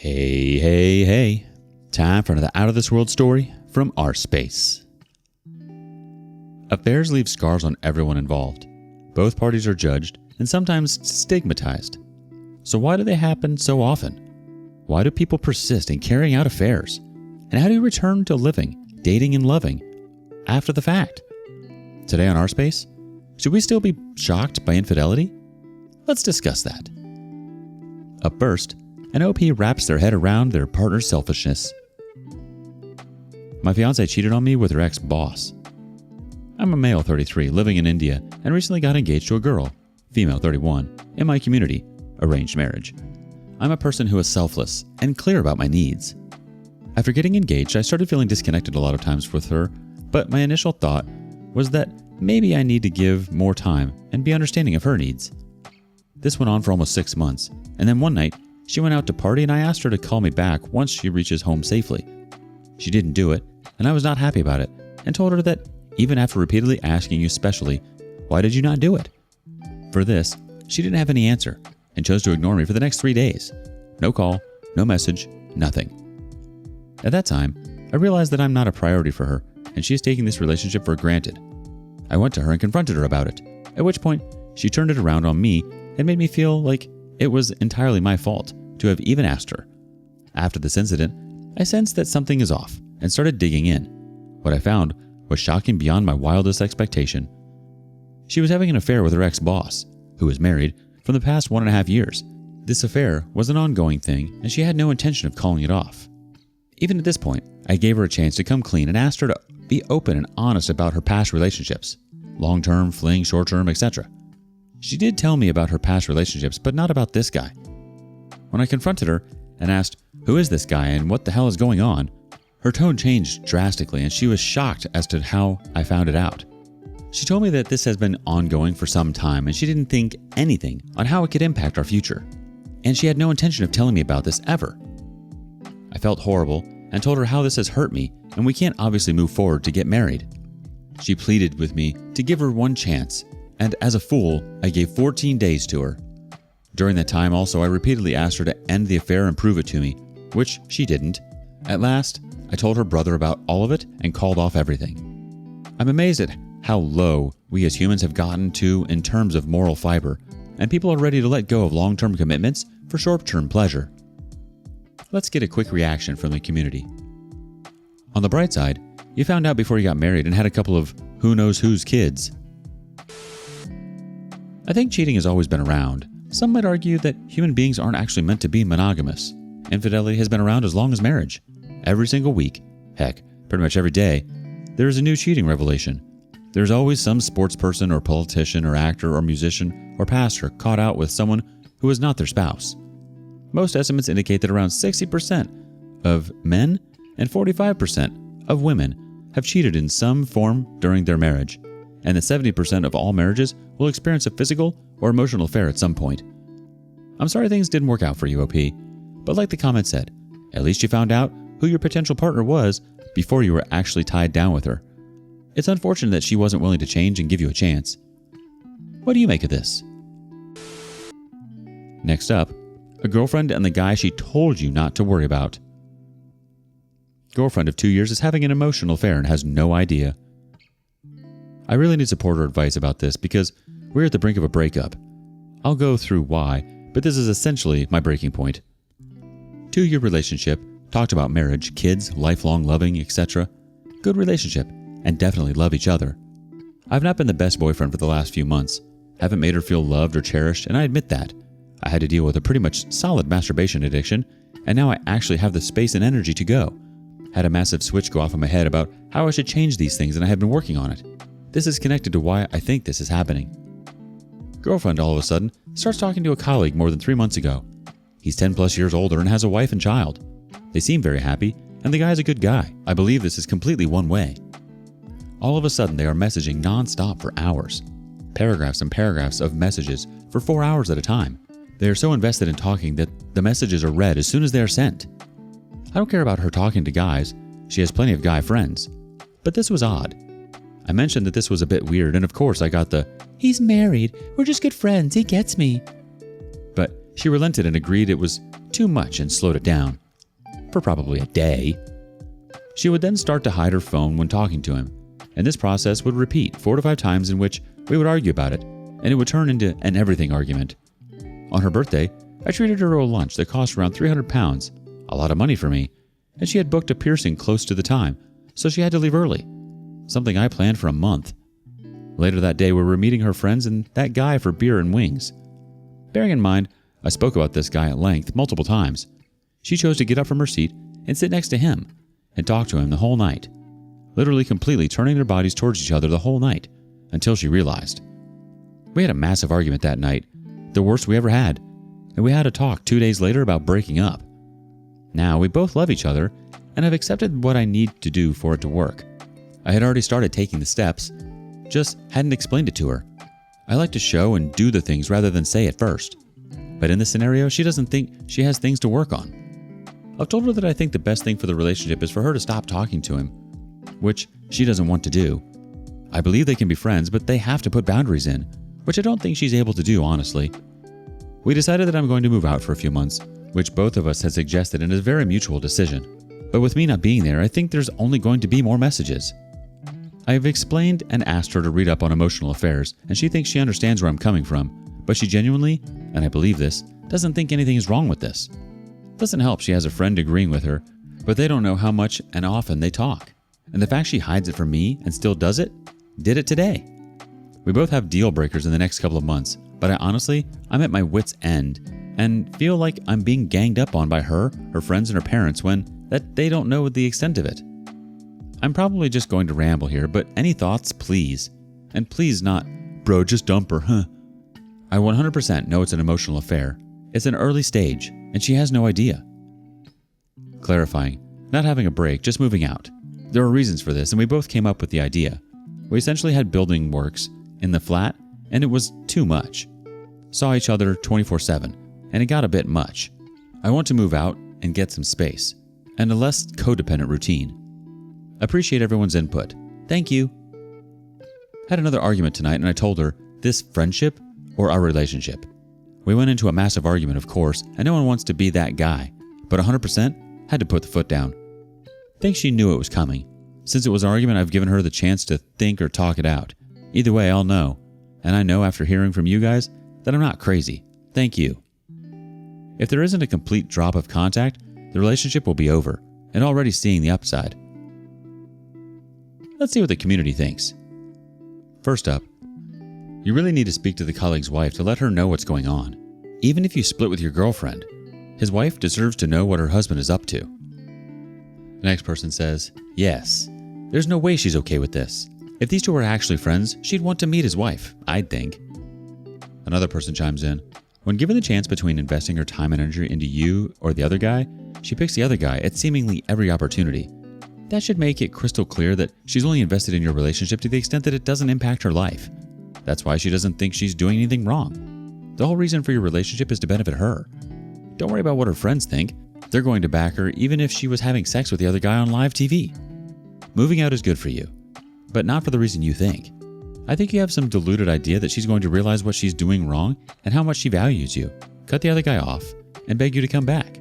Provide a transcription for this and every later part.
Hey. Time for another out-of-this-world story from rSpace. Affairs leave scars on everyone involved. Both parties are judged and sometimes stigmatized. So why do they happen so often? Why do people persist in carrying out affairs? And how do you return to living, dating, and loving after the fact? Today on rSpace, should we still be shocked by infidelity? Let's discuss that. Up first, an OP wraps their head around their partner's selfishness. My fiancée cheated on me with her ex-boss. I'm a male 33 living in India and recently got engaged to a girl, female 31, in my community, arranged marriage. I'm a person who is selfless and clear about my needs. After getting engaged, I started feeling disconnected a lot of times with her, but my initial thought was that maybe I need to give more time and be understanding of her needs. This went on for almost 6 months, and then one night, she went out to party and I asked her to call me back once she reaches home safely. She didn't do it, and I was not happy about it, and told her that even after repeatedly asking you specially, why did you not do it? For this, she didn't have any answer, and chose to ignore me for the next 3 days. No call, no message, nothing. At that time, I realized that I'm not a priority for her, and she is taking this relationship for granted. I went to her and confronted her about it, at which point she turned it around on me and made me feel like it was entirely my fault to have even asked her. After this incident, I sensed that something is off and started digging in. What I found was shocking beyond my wildest expectation. She was having an affair with her ex-boss, who was married, from the past 1.5 years. This affair was an ongoing thing, and she had no intention of calling it off. Even at this point, I gave her a chance to come clean and asked her to be open and honest about her past relationships, long-term, fling, short-term, etc. She did tell me about her past relationships, but not about this guy. When I confronted her and asked, who is this guy and what the hell is going on, her tone changed drastically and she was shocked as to how I found it out. She told me that this has been ongoing for some time and she didn't think anything on how it could impact our future. And she had no intention of telling me about this ever. I felt horrible and told her how this has hurt me and we can't obviously move forward to get married. She pleaded with me to give her one chance, and as a fool, I gave 14 days to her. During that time also, I repeatedly asked her to end the affair and prove it to me, which she didn't. At last, I told her brother about all of it and called off everything. I'm amazed at how low we as humans have gotten to in terms of moral fiber, and people are ready to let go of long-term commitments for short-term pleasure. Let's get a quick reaction from the community. On the bright side, you found out before you got married and had a couple of who knows whose kids. I think cheating has always been around. Some might argue that human beings aren't actually meant to be monogamous. Infidelity has been around as long as marriage. Every single week, heck, pretty much every day, there is a new cheating revelation. There's always some sports person or politician or actor or musician or pastor caught out with someone who is not their spouse. Most estimates indicate that around 60% of men and 45% of women have cheated in some form during their marriage, and that 70% of all marriages will experience a physical or emotional affair at some point. I'm sorry things didn't work out for you, OP, but like the comment said, at least you found out who your potential partner was before you were actually tied down with her. It's unfortunate that she wasn't willing to change and give you a chance. What do you make of this? Next up, a girlfriend and the guy she told you not to worry about. Girlfriend of 2 years is having an emotional affair and has no idea. I really need support or advice about this because we're at the brink of a breakup. I'll go through why, but this is essentially my breaking point. 2-year relationship, talked about marriage, kids, lifelong loving, etc. Good relationship, and definitely love each other. I've not been the best boyfriend for the last few months. Haven't made her feel loved or cherished, and I admit that. I had to deal with a pretty much solid masturbation addiction, and now I actually have the space and energy to go. Had a massive switch go off in my head about how I should change these things, and I have been working on it. This is connected to why I think this is happening. Girlfriend all of a sudden starts talking to a colleague more than 3 months ago. He's 10 plus years older and has a wife and child. They seem very happy, and the guy's a good guy. I believe this is completely one way. All of a sudden they are messaging non-stop for hours. Paragraphs and paragraphs of messages for 4 hours at a time. They are so invested in talking that the messages are read as soon as they are sent. I don't care about her talking to guys. She has plenty of guy friends. But this was odd. I mentioned that this was a bit weird, and of course I got the, he's married, we're just good friends, he gets me. But she relented and agreed it was too much and slowed it down. For probably a day. She would then start to hide her phone when talking to him, and this process would repeat 4 to 5 times in which we would argue about it, and it would turn into an everything argument. On her birthday, I treated her to a lunch that cost around £300, a lot of money for me, and she had booked a piercing close to the time, so she had to leave early, something I planned for a month. Later that day, we were meeting her friends and that guy for beer and wings. Bearing in mind, I spoke about this guy at length multiple times. She chose to get up from her seat and sit next to him and talk to him the whole night, literally completely turning their bodies towards each other the whole night, until she realized. We had a massive argument that night, the worst we ever had, and we had a talk 2 days later about breaking up. Now we both love each other, and I've accepted what I need to do for it to work. I had already started taking the steps, just hadn't explained it to her. I like to show and do the things rather than say it first. But in this scenario, she doesn't think she has things to work on. I've told her that I think the best thing for the relationship is for her to stop talking to him, which she doesn't want to do. I believe they can be friends, but they have to put boundaries in, which I don't think she's able to do, honestly. We decided that I'm going to move out for a few months, which both of us had suggested and is a very mutual decision. But with me not being there, I think there's only going to be more messages. I have explained and asked her to read up on emotional affairs, and she thinks she understands where I'm coming from, but she genuinely, and I believe this, doesn't think anything is wrong with this. Doesn't help she has a friend agreeing with her, but they don't know how much and often they talk. And the fact she hides it from me and still does it, did it today. We both have deal breakers in the next couple of months, but I'm at my wit's end and feel like I'm being ganged up on by her friends and her parents when that they don't know the extent of it. I'm probably just going to ramble here, but any thoughts, please? And please not, bro, just dump her, huh? I 100% know it's an emotional affair. It's an early stage, and she has no idea. Clarifying, not having a break, just moving out. There are reasons for this, and we both came up with the idea. We essentially had building works in the flat, and it was too much. Saw each other 24/7, and it got a bit much. I want to move out and get some space, and a less codependent routine. Appreciate everyone's input. Thank you. Had another argument tonight, and I told her, this friendship or our relationship? We went into a massive argument, of course, and no one wants to be that guy, but 100% had to put the foot down. Think she knew it was coming. Since it was an argument, I've given her the chance to think or talk it out. Either way, I'll know. And I know after hearing from you guys that I'm not crazy. Thank you. If there isn't a complete drop of contact, the relationship will be over, and already seeing the upside. Let's see what the community thinks. First up, you really need to speak to the colleague's wife to let her know what's going on. Even if you split with your girlfriend, his wife deserves to know what her husband is up to. The next person says, yes, there's no way she's okay with this. If these two were actually friends, she'd want to meet his wife, I'd think. Another person chimes in, when given the chance between investing her time and energy into you or the other guy, she picks the other guy at seemingly every opportunity. That should make it crystal clear that she's only invested in your relationship to the extent that it doesn't impact her life. That's why she doesn't think she's doing anything wrong. The whole reason for your relationship is to benefit her. Don't worry about what her friends think. They're going to back her even if she was having sex with the other guy on live TV. Moving out is good for you, but not for the reason you think. I think you have some deluded idea that she's going to realize what she's doing wrong and how much she values you, cut the other guy off, and beg you to come back.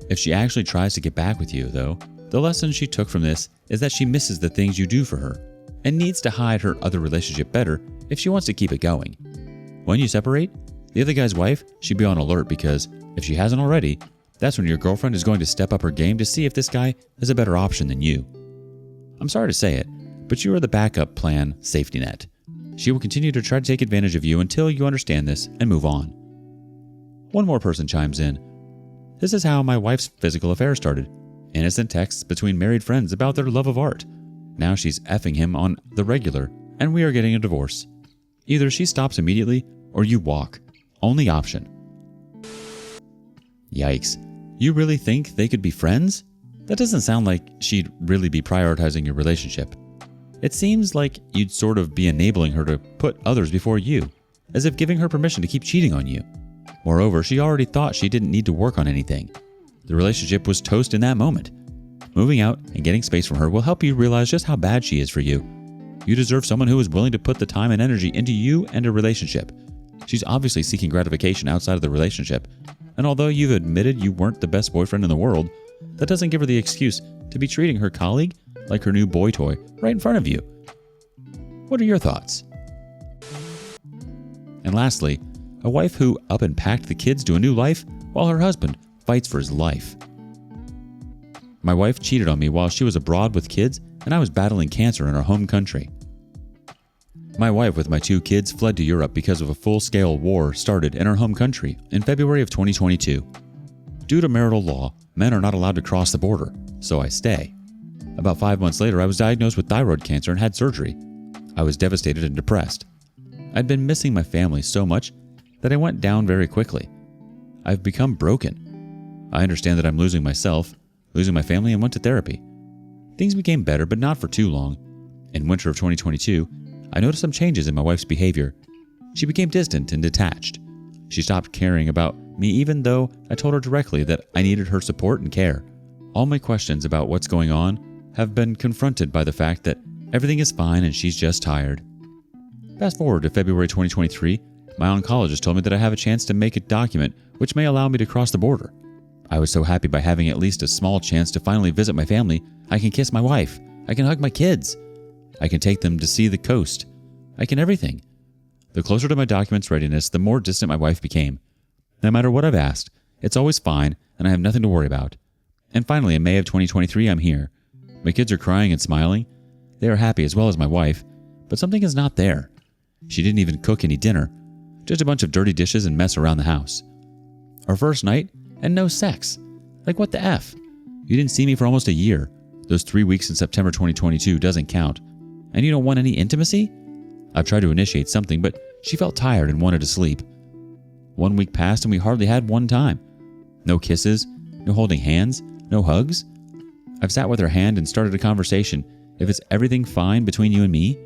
If she actually tries to get back with you, though, the lesson she took from this is that she misses the things you do for her and needs to hide her other relationship better if she wants to keep it going. When you separate, the other guy's wife should be on alert because, if she hasn't already, that's when your girlfriend is going to step up her game to see if this guy is a better option than you. I'm sorry to say it, but you are the backup plan safety net. She will continue to try to take advantage of you until you understand this and move on. One more person chimes in. This is how my wife's physical affair started. Innocent texts between married friends about their love of art. Now she's effing him on the regular, and we are getting a divorce. Either she stops immediately, or you walk. Only option. Yikes. You really think they could be friends? That doesn't sound like she'd really be prioritizing your relationship. It seems like you'd sort of be enabling her to put others before you, as if giving her permission to keep cheating on you. Moreover, she already thought she didn't need to work on anything. The relationship was toast in that moment. Moving out and getting space from her will help you realize just how bad she is for you. You deserve someone who is willing to put the time and energy into you and a relationship. She's obviously seeking gratification outside of the relationship, And although you've admitted you weren't the best boyfriend in the world, that doesn't give her the excuse to be treating her colleague like her new boy toy right in front of you. What are your thoughts? And lastly, a wife who up and packed the kids to a new life while her husband fights for his life. My wife cheated on me while she was abroad with kids and I was battling cancer in our home country. My wife with my 2 kids fled to Europe because of a full-scale war started in our home country in February of 2022. Due to marital law, men are not allowed to cross the border, so I stay. About 5 months later, I was diagnosed with thyroid cancer and had surgery. I was devastated and depressed. I'd been missing my family so much that I went down very quickly. I've become broken. I understand that I'm losing myself, losing my family, and went to therapy. Things became better, but not for too long. In winter of 2022, I noticed some changes in my wife's behavior. She became distant and detached. She stopped caring about me even though I told her directly that I needed her support and care. All my questions about what's going on have been confronted by the fact that everything is fine and she's just tired. Fast forward to February 2023, my oncologist told me that I have a chance to make a document which may allow me to cross the border. I was so happy by having at least a small chance to finally visit my family. I can kiss my wife. I can hug my kids. I can take them to see the coast. I can everything. The closer to my document's readiness, the more distant my wife became. No matter what I've asked, it's always fine and I have nothing to worry about. And finally, in May of 2023, I'm here. My kids are crying and smiling. They are happy as well as my wife, but something is not there. She didn't even cook any dinner, just a bunch of dirty dishes and mess around the house. Our first night, and no sex. Like what the F? You didn't see me for almost a year. Those 3 weeks in September 2022 doesn't count. And you don't want any intimacy? I've tried to initiate something, but she felt tired and wanted to sleep. 1 week passed and we hardly had one time. No kisses, no holding hands, no hugs. I've sat with her hand and started a conversation. If it's everything fine between you and me?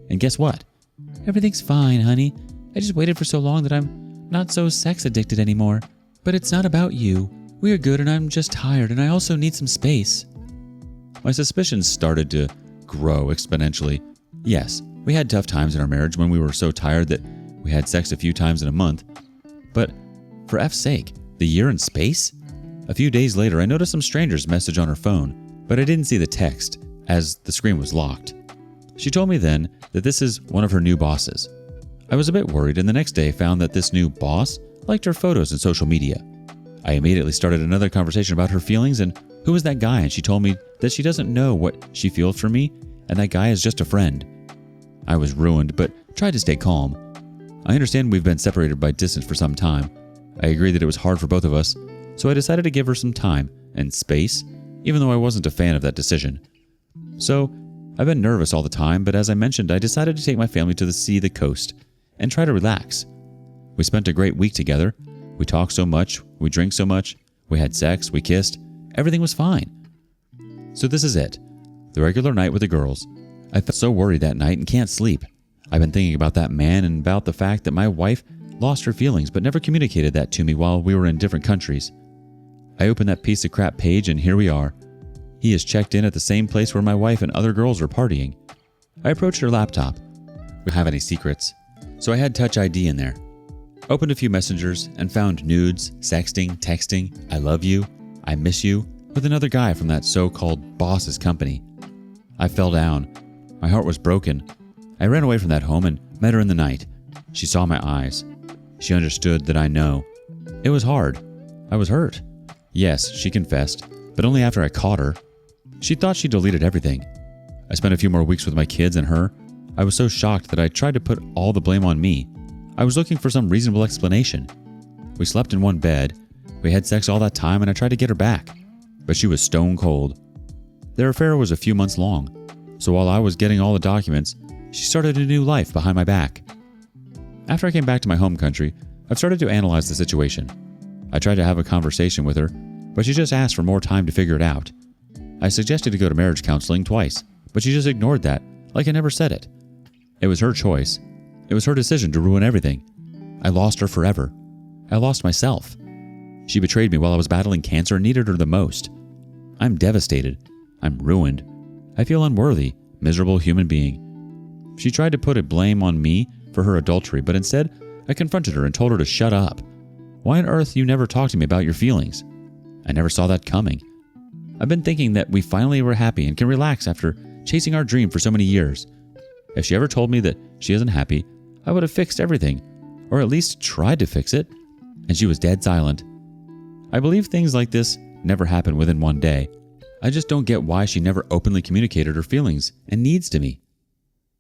And guess what? Everything's fine, honey. I just waited for so long that I'm not so sex addicted anymore. But it's not about you. We are good and I'm just tired and I also need some space. My suspicions started to grow exponentially. Yes, we had tough times in our marriage when we were so tired that we had sex a few times in a month. But for F's sake, the year in space? A few days later, I noticed some stranger's message on her phone, but I didn't see the text as the screen was locked. She told me then that this is one of her new bosses. I was a bit worried and the next day found that this new boss liked her photos in social media. I immediately started another conversation about her feelings and who is that guy, and she told me that she doesn't know what she feels for me and that guy is just a friend. I was ruined but tried to stay calm. I understand we've been separated by distance for some time. I agree that it was hard for both of us, so I decided to give her some time and space, even though I wasn't a fan of that decision. So, I've been nervous all the time, but as I mentioned, I decided to take my family to see the coast and try to relax. We spent a great week together. We talked so much, we drank so much, we had sex, we kissed, everything was fine. So this is it, the regular night with the girls. I felt so worried that night and can't sleep. I've been thinking about that man and about the fact that my wife lost her feelings but never communicated that to me while we were in different countries. I opened that piece of crap page and here we are. He is checked in at the same place where my wife and other girls are partying. I approached her laptop. We don't have any secrets, so I had Touch ID in there. Opened a few messengers and found nudes, sexting, texting, I love you, I miss you, with another guy from that so-called boss's company. I fell down. My heart was broken. I ran away from that home and met her in the night. She saw my eyes. She understood that I know. It was hard. I was hurt. Yes, she confessed, but only after I caught her. She thought she deleted everything. I spent a few more weeks with my kids and her. I was so shocked that I tried to put all the blame on me. I was looking for some reasonable explanation. We slept in one bed. We had sex all that time and I tried to get her back, but she was stone cold. Their affair was a few months long, so while I was getting all the documents, she started a new life behind my back. After I came back to my home country, I've started to analyze the situation. I tried to have a conversation with her, but she just asked for more time to figure it out. I suggested to go to marriage counseling twice, but she just ignored that, like I never said it. It was her choice. It was her decision to ruin everything. I lost her forever. I lost myself. She betrayed me while I was battling cancer and needed her the most. I'm devastated. I'm ruined. I feel unworthy, miserable human being. She tried to put a blame on me for her adultery, but instead, I confronted her and told her to shut up. Why on earth you never talk to me about your feelings? I never saw that coming. I've been thinking that we finally were happy and can relax after chasing our dream for so many years. If she ever told me that she isn't happy, I would have fixed everything, or at least tried to fix it, and she was dead silent. I believe things like this never happen within one day. I just don't get why she never openly communicated her feelings and needs to me.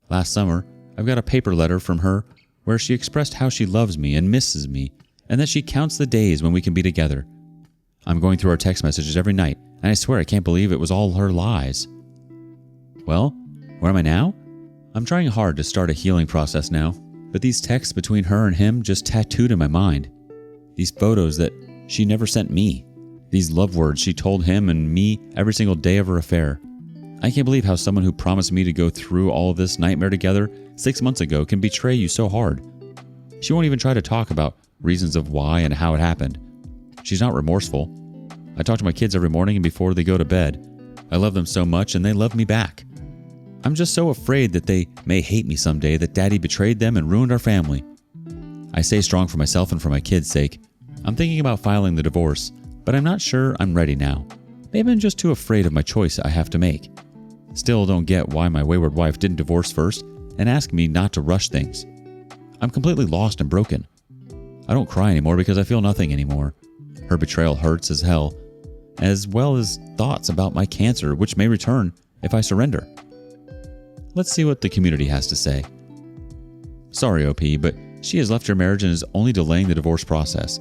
Last summer, I've got a paper letter from her where she expressed how she loves me and misses me, and that she counts the days when we can be together. I'm going through our text messages every night, and I swear I can't believe it was all her lies. Well, where am I now? I'm trying hard to start a healing process now, but these texts between her and him just tattooed in my mind. These photos that she never sent me. These love words she told him and me every single day of her affair. I can't believe how someone who promised me to go through all of this nightmare together 6 months ago can betray you so hard. She won't even try to talk about reasons of why and how it happened. She's not remorseful. I talk to my kids every morning and before they go to bed. I love them so much and they love me back. I'm just so afraid that they may hate me someday, that Daddy betrayed them and ruined our family. I stay strong for myself and for my kids' sake. I'm thinking about filing the divorce, but I'm not sure I'm ready now. Maybe I'm just too afraid of my choice I have to make. Still don't get why my wayward wife didn't divorce first and ask me not to rush things. I'm completely lost and broken. I don't cry anymore because I feel nothing anymore. Her betrayal hurts as hell, as well as thoughts about my cancer, which may return if I surrender. Let's see what the community has to say. Sorry, OP, but she has left your marriage and is only delaying the divorce process.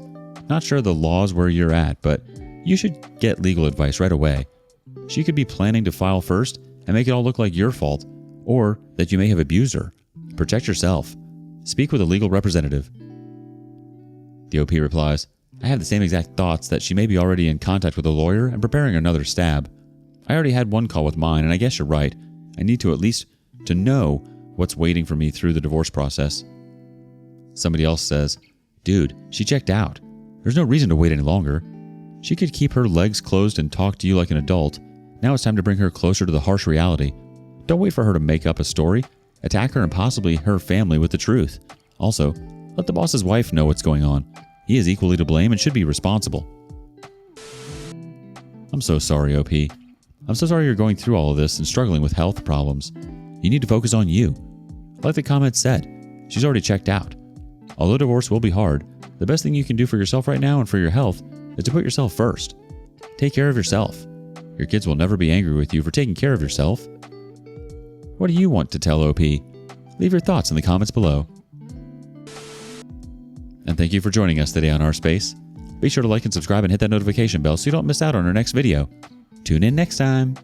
Not sure the law's where you're at, but you should get legal advice right away. She could be planning to file first and make it all look like your fault, or that you may have abused her. Protect yourself. Speak with a legal representative. The OP replies, I have the same exact thoughts, that she may be already in contact with a lawyer and preparing another stab. I already had one call with mine, and I guess you're right. I need to at least to know what's waiting for me through the divorce process. Somebody else says, dude, she checked out. There's no reason to wait any longer. She could keep her legs closed and talk to you like an adult. Now it's time to bring her closer to the harsh reality. Don't wait for her to make up a story. Attack her and possibly her family with the truth. Also, let the boss's wife know what's going on. He is equally to blame and should be responsible. I'm so sorry, OP. I'm so sorry you're going through all of this and struggling with health problems. You need to focus on you. Like the comment said, she's already checked out. Although divorce will be hard, the best thing you can do for yourself right now and for your health is to put yourself first. Take care of yourself. Your kids will never be angry with you for taking care of yourself. What do you want to tell OP? Leave your thoughts in the comments below. And thank you for joining us today on rSpace. Be sure to like and subscribe and hit that notification bell so you don't miss out on our next video. Tune in next time.